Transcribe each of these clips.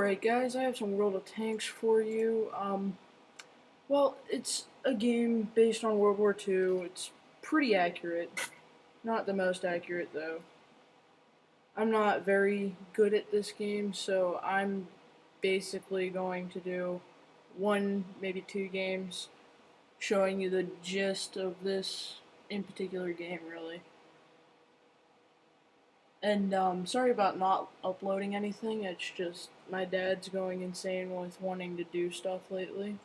Alright guys, I have some World of Tanks for you. Well, it's a game based on World War II. It's pretty accurate. Not the most accurate though. I'm not very good at this game, so I'm basically going to do one, maybe two games showing you the gist of this in particular game, really. And sorry about not uploading anything, it's just my dad's going insane with wanting to do stuff lately.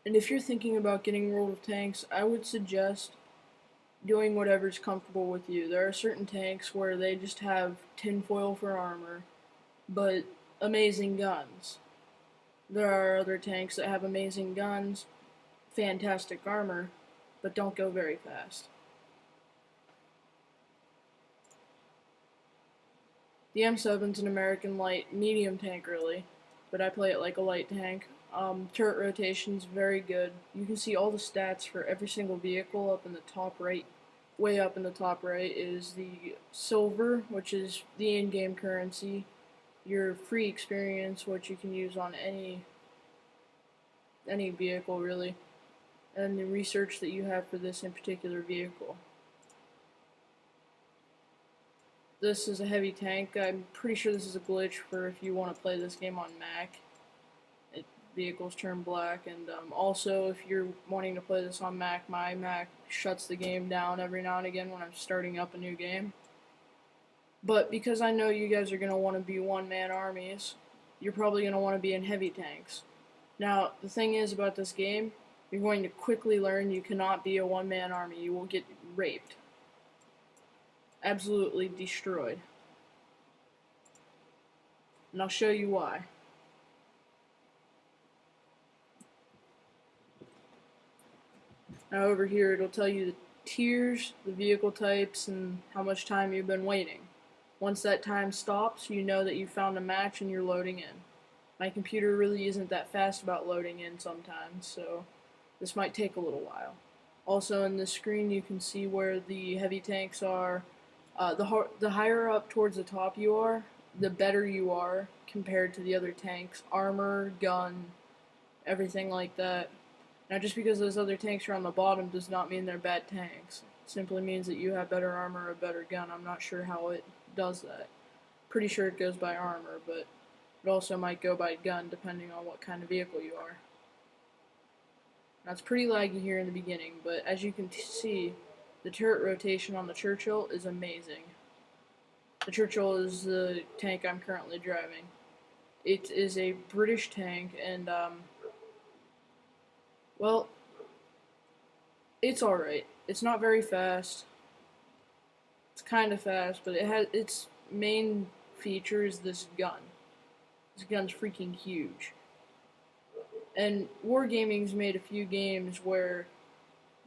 And if you're thinking about getting World of Tanks, I would suggest doing whatever's comfortable with you. There are certain tanks where they just have tinfoil for armor, but amazing guns. There are other tanks that have amazing guns, fantastic armor, but don't go very fast. The M7's an American light medium tank, really, but I play it like a light tank. Turret rotation's very good. You can see all the stats for every single vehicle up in the top right. Way up in the top right is the silver, which is the in-game currency, your free experience, which you can use on any vehicle really, and the research that you have for this in particular vehicle. This is a heavy tank. I'm pretty sure this is a glitch for if you want to play this game on Mac. Vehicles turn black, and also if you're wanting to play this on Mac, my Mac shuts the game down every now and again when I'm starting up a new game. But because I know you guys are going to want to be one-man armies, you're probably going to want to be in heavy tanks. Now, the thing is about this game, you're going to quickly learn you cannot be a one-man army. You will get raped. Absolutely destroyed. And I'll show you why. Now over here it'll tell you the tiers, the vehicle types, and how much time you've been waiting. Once that time stops, you know that you found a match and you're loading in. My computer really isn't that fast about loading in sometimes, so this might take a little while. Also in this screen you can see where the heavy tanks are. The higher up towards the top you are, the better you are compared to the other tanks. Armor, gun, everything like that. Now, just because those other tanks are on the bottom does not mean they're bad tanks. It simply means that you have better armor or a better gun. I'm not sure how it does that. Pretty sure it goes by armor, but it also might go by gun depending on what kind of vehicle you are. Now, it's pretty laggy here in the beginning, but as you can see, the turret rotation on the Churchill is amazing. The Churchill is the tank I'm currently driving. It is a British tank, and well, it's alright. It's not very fast. It's kind of fast, but it has its main feature is this gun. This gun's freaking huge. And Wargaming's made a few games where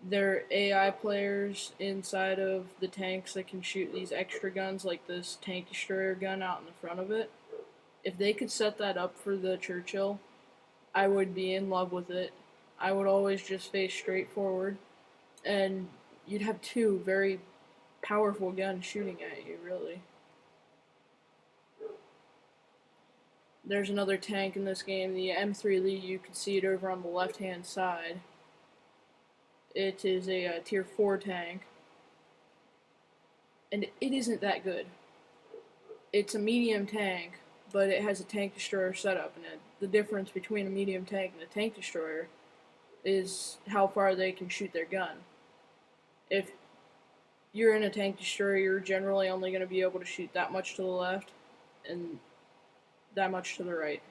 there are AI players inside of the tanks that can shoot these extra guns, like this tank destroyer gun out in the front of it. If they could set that up for the Churchill, I would be in love with it. I would always just face straight forward, and you'd have two very powerful guns shooting at you, really. There's another tank in this game, the M3 Lee. You can see it over on the left-hand side. It is a tier 4 tank, and it isn't that good. It's a medium tank, but it has a tank destroyer setup, and the difference between a medium tank and a tank destroyer is how far they can shoot their gun. If you're in a tank destroyer, you're generally only going to be able to shoot that much to the left and that much to the right.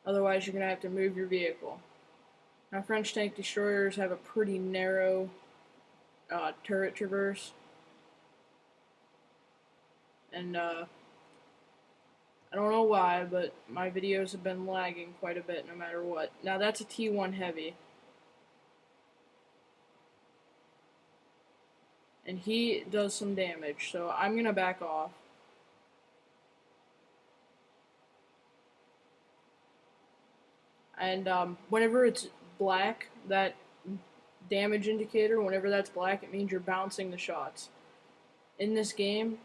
Otherwise, you're going to have to move your vehicle. Now, French tank destroyers have a pretty narrow turret traverse, and I don't know why, but my videos have been lagging quite a bit no matter what. Now that's a T1 heavy. And he does some damage, so I'm gonna back off. And whenever it's black, that damage indicator, whenever that's black, it means you're bouncing the shots. In this game,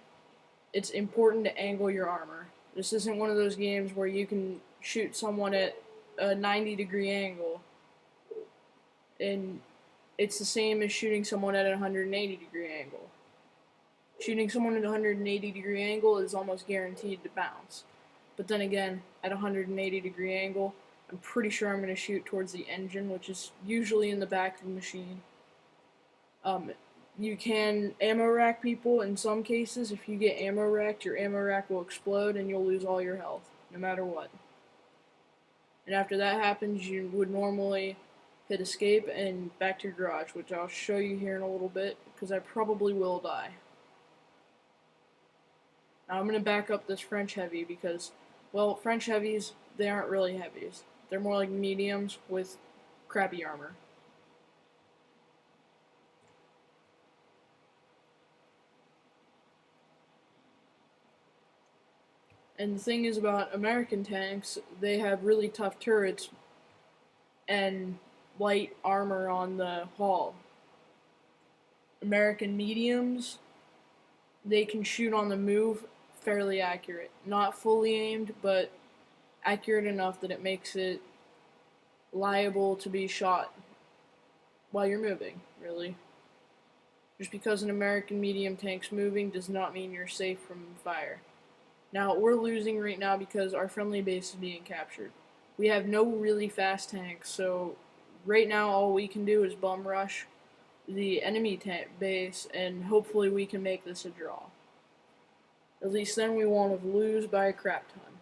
it's important to angle your armor. This isn't one of those games where you can shoot someone at a 90-degree angle, and it's the same as shooting someone at a 180-degree angle. Shooting someone at a 180-degree angle is almost guaranteed to bounce. But then again, at a 180-degree angle, I'm pretty sure I'm going to shoot towards the engine, which is usually in the back of the machine. You can ammo rack people in some cases. If you get ammo racked, your ammo rack will explode and you'll lose all your health, no matter what. And after that happens, you would normally hit escape and back to your garage, which I'll show you here in a little bit, because I probably will die. Now I'm going to back up this French heavy because, well, French heavies, they aren't really heavies. They're more like mediums with crappy armor. And the thing is about American tanks, they have really tough turrets and light armor on the hull. American mediums, they can shoot on the move fairly accurate. Not fully aimed, but accurate enough that it makes it liable to be shot while you're moving, really. Just because an American medium tank's moving does not mean you're safe from fire. Now, we're losing right now because our friendly base is being captured. We have no really fast tanks, so right now all we can do is bum rush the enemy tank base, and hopefully we can make this a draw. At least then we won't lose by a crap ton.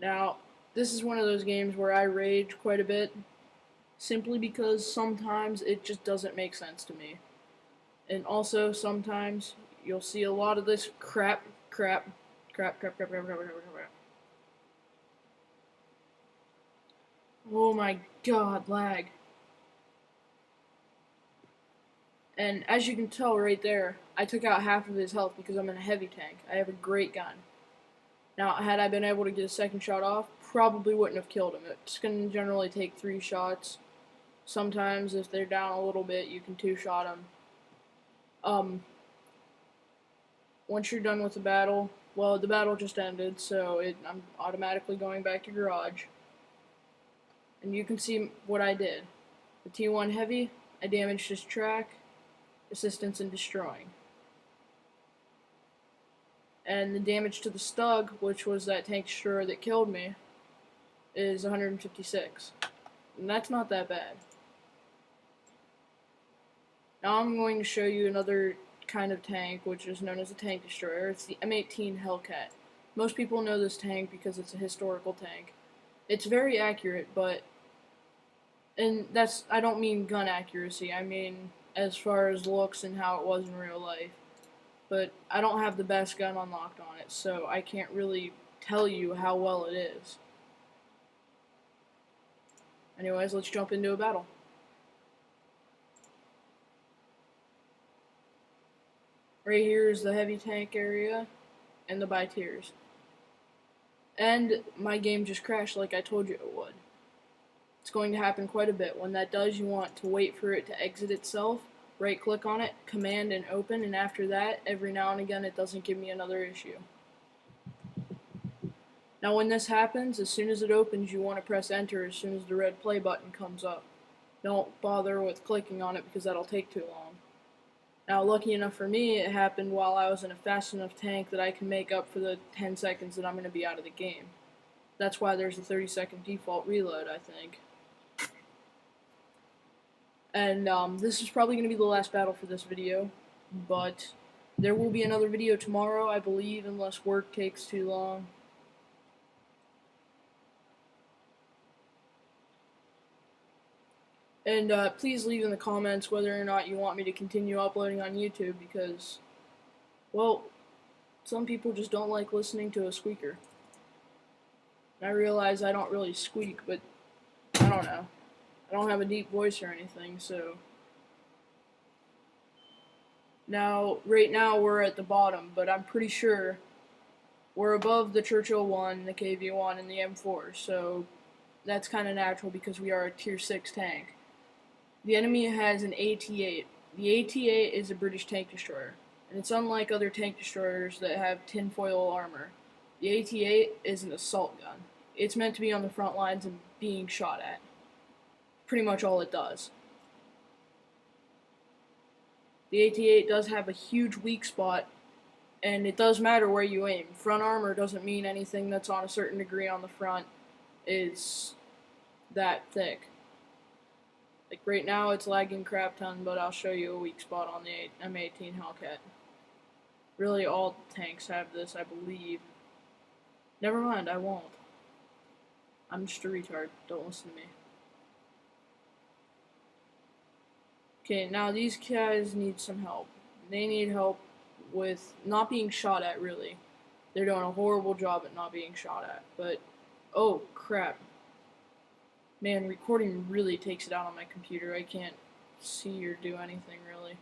Now, this is one of those games where I rage quite a bit, simply because sometimes it just doesn't make sense to me. And also, sometimes you'll see a lot of this crap. Oh my god, lag. And as you can tell right there, I took out half of his health because I'm in a heavy tank. I have a great gun. Now, had I been able to get a second shot off, probably wouldn't have killed him. It's going to generally take 3 shots. Sometimes, if they're down a little bit, you can 2-shot them. Once you're done with the battle, well, the battle just ended, so I'm automatically going back to garage. And you can see what I did. The T1 Heavy, I damaged his track, assistance in destroying. And the damage to the Stug, which was that tank destroyer that killed me, is 156. And that's not that bad. Now I'm going to show you another kind of tank, which is known as a tank destroyer. It's the M18 Hellcat. Most people know this tank because it's a historical tank. It's very accurate, but, and that's, I don't mean gun accuracy, I mean as far as looks and how it was in real life. But I don't have the best gun unlocked on it, so I can't really tell you how well it is. Anyways, let's jump into a battle. Right here is the heavy tank area and the by tiers. And my game just crashed like I told you it would. It's going to happen quite a bit. When that does, you want to wait for it to exit itself, right click on it, command and open, and after that, every now and again it doesn't give me another issue. Now when this happens, as soon as it opens, you want to press enter as soon as the red play button comes up. Don't bother with clicking on it because that'll take too long. Now, lucky enough for me, it happened while I was in a fast enough tank that I can make up for the 10 seconds that I'm going to be out of the game. That's why there's a 30-second default reload, I think. And this is probably going to be the last battle for this video, but there will be another video tomorrow, I believe, unless work takes too long. And please leave in the comments whether or not you want me to continue uploading on YouTube, because, well, some people just don't like listening to a squeaker. And I realize I don't really squeak, but I don't know. I don't have a deep voice or anything, so. Now, right now we're at the bottom, but I'm pretty sure we're above the Churchill 1, the KV-1, and the M4, so that's kind of natural because we are a tier 6 tank. The enemy has an AT-8. The AT-8 is a British tank destroyer, and it's unlike other tank destroyers that have tinfoil armor. The AT-8 is an assault gun. It's meant to be on the front lines and being shot at. Pretty much all it does. The AT-8 does have a huge weak spot, and it does matter where you aim. Front armor doesn't mean anything that's on a certain degree on the front is that thick. Like right now it's lagging crap ton, but I'll show you a weak spot on the M18 Hellcat. Really all tanks have this, I believe. Never mind, I won't. I'm just a retard, don't listen to me. Okay, now these guys need some help. They need help with not being shot at, really. They're doing a horrible job at not being shot at, but oh crap. Man, recording really takes it out on my computer. I can't see or do anything, really.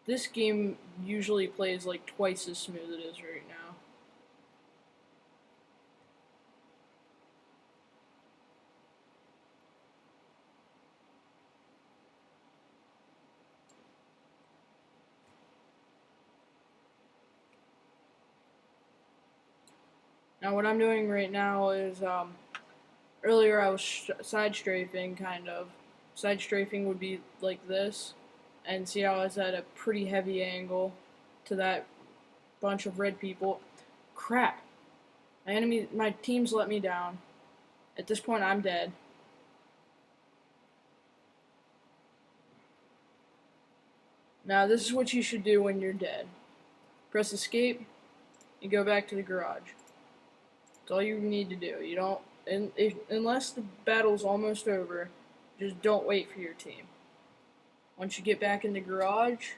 This game usually plays like twice as smooth as it is right now. Now what I'm doing right now is, earlier I was side strafing, kind of. Side strafing would be like this, and see how I was at a pretty heavy angle to that bunch of red people. Crap. My team's let me down. At this point, I'm dead. Now, this is what you should do when you're dead. Press escape, and go back to the garage. That's all you need to do. You don't, unless the battle's almost over, just don't wait for your team. Once you get back in the garage,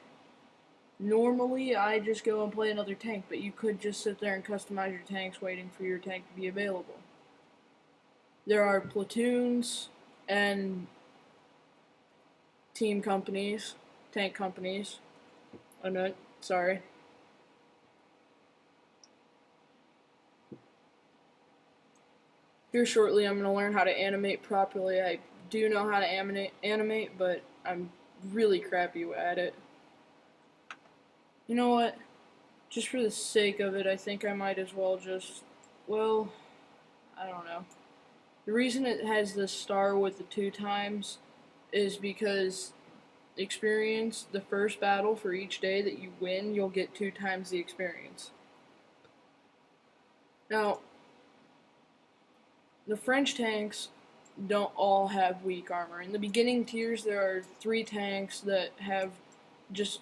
normally I just go and play another tank, but you could just sit there and customize your tanks waiting for your tank to be available. There are platoons and team companies, tank companies. Oh no, sorry. Here shortly I'm going to learn how to animate properly. I do know how to animate, but I'm really crappy at it. You know what? Just for the sake of it, I think I might as well just, well, I don't know. The reason it has this star with the 2 times is because experience, the first battle for each day that you win, you'll get 2 times the experience. Now, the French tanks don't all have weak armor. In the beginning tiers, there are 3 tanks that have just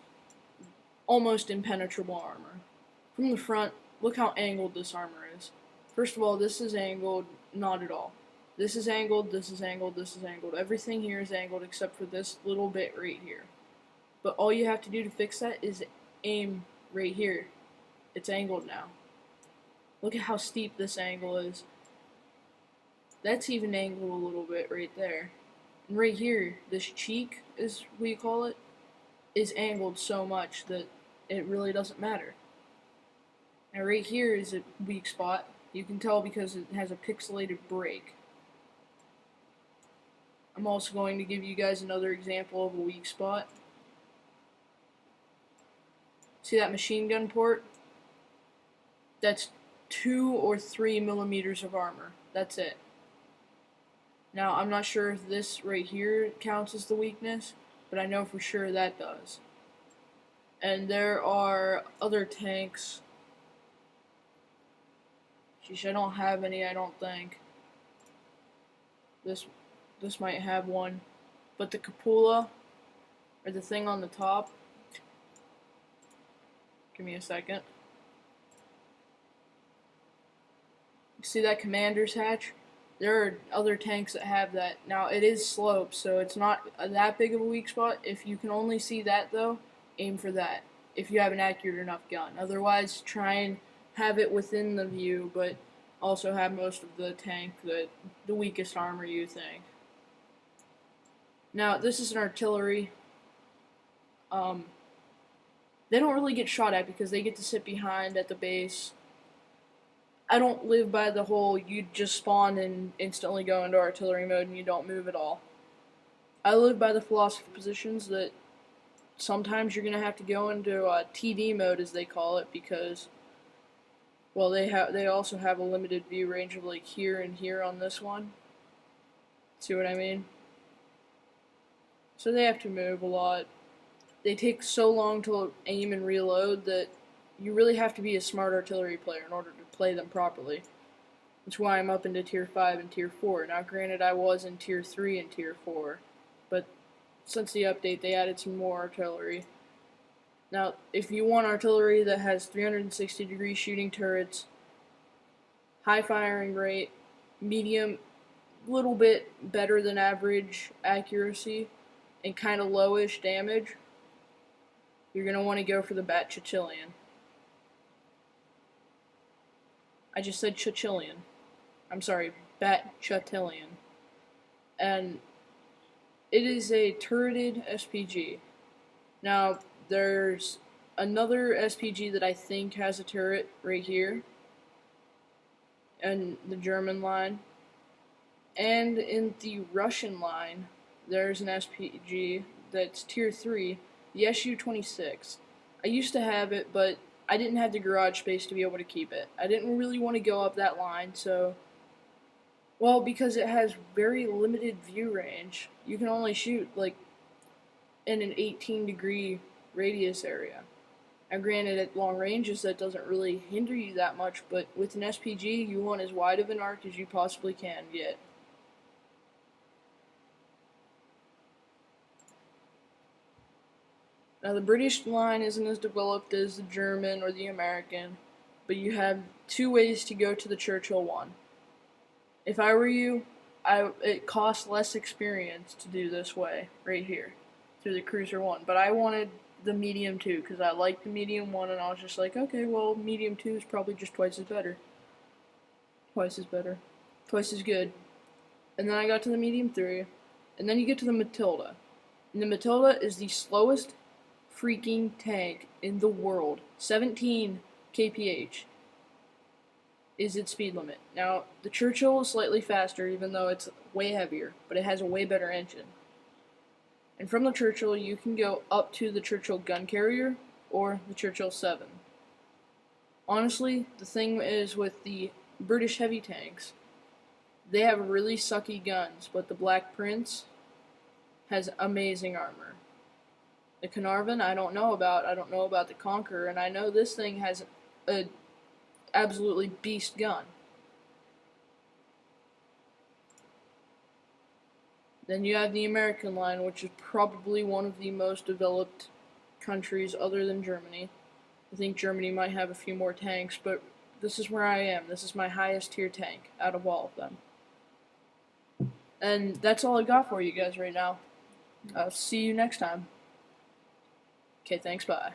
almost impenetrable armor. From the front, look how angled this armor is. First of all, this is angled, not at all. This is angled, this is angled, this is angled. Everything here is angled except for this little bit right here. But all you have to do to fix that is aim right here. It's angled now. Look at how steep this angle is. That's even angled a little bit right there. And right here, this cheek, is what you call it, is angled so much that it really doesn't matter. Now right here is a weak spot. You can tell because it has a pixelated break. I'm also going to give you guys another example of a weak spot. See that machine gun port? That's 2 or 3 millimeters of armor. That's it. Now, I'm not sure if this right here counts as the weakness, but I know for sure that does. And there are other tanks. Sheesh, I don't have any, I don't think. This might have one. But the cupola, or the thing on the top, give me a second. See that commander's hatch? There are other tanks that have that. Now, it is sloped, so it's not that big of a weak spot. If you can only see that, though, aim for that, if you have an accurate enough gun. Otherwise, try and have it within the view, but also have most of the tank, the weakest armor you think. Now, this is an artillery. They don't really get shot at because they get to sit behind at the base. I don't live by the whole you just spawn and instantly go into artillery mode and you don't move at all. I live by the philosophy of positions that sometimes you're going to have to go into TD mode, as they call it, because, well, they also have a limited view range of like here and here on this one. See what I mean? So they have to move a lot. They take so long to aim and reload that you really have to be a smart artillery player in order to play them properly. That's why I'm up into Tier 5 and Tier 4. Now, granted, I was in Tier 3 and Tier 4, but since the update, they added some more artillery. Now, if you want artillery that has 360-degree shooting turrets, high firing rate, medium, little bit better than average accuracy, and kind of lowish damage, you're going to want to go for the Bat Chichilian. I just said Chichilian. I'm sorry, Bat Chichilian. And it is a turreted SPG. Now, there's another SPG that I think has a turret right here, and the German line. And in the Russian line, there's an SPG that's Tier 3, the Su-26. I used to have it, but I didn't have the garage space to be able to keep it. I didn't really want to go up that line, so... Well, because it has very limited view range. You can only shoot, like, in an 18-degree radius area. Now, granted, at long ranges, that doesn't really hinder you that much, but with an SPG, you want as wide of an arc as you possibly can get. Now, the British line isn't as developed as the German or the American, but you have two ways to go to the Churchill one. If I were you, it costs less experience to do this way, right here, through the Cruiser 1, but I wanted the Medium 2, because I liked the Medium 1, and I was just like, okay, well, Medium 2 is probably just twice as better. Twice as better. Twice as good. And then I got to the Medium 3, and then you get to the Matilda. And the Matilda is the slowest freaking tank in the world. 17 kph is its speed limit. Now, the Churchill is slightly faster, even though it's way heavier, but it has a way better engine. And from the Churchill, you can go up to the Churchill gun carrier or the Churchill 7. Honestly, the thing is with the British heavy tanks, they have really sucky guns, but the Black Prince has amazing armor. The Carnarvon, I don't know about the Conqueror, and I know this thing has a absolutely beast gun. Then you have the American line, which is probably one of the most developed countries other than Germany. I think Germany might have a few more tanks, but this is where I am. This is my highest tier tank out of all of them. And that's all I got for you guys right now. I'll see you next time. Okay, thanks, bye.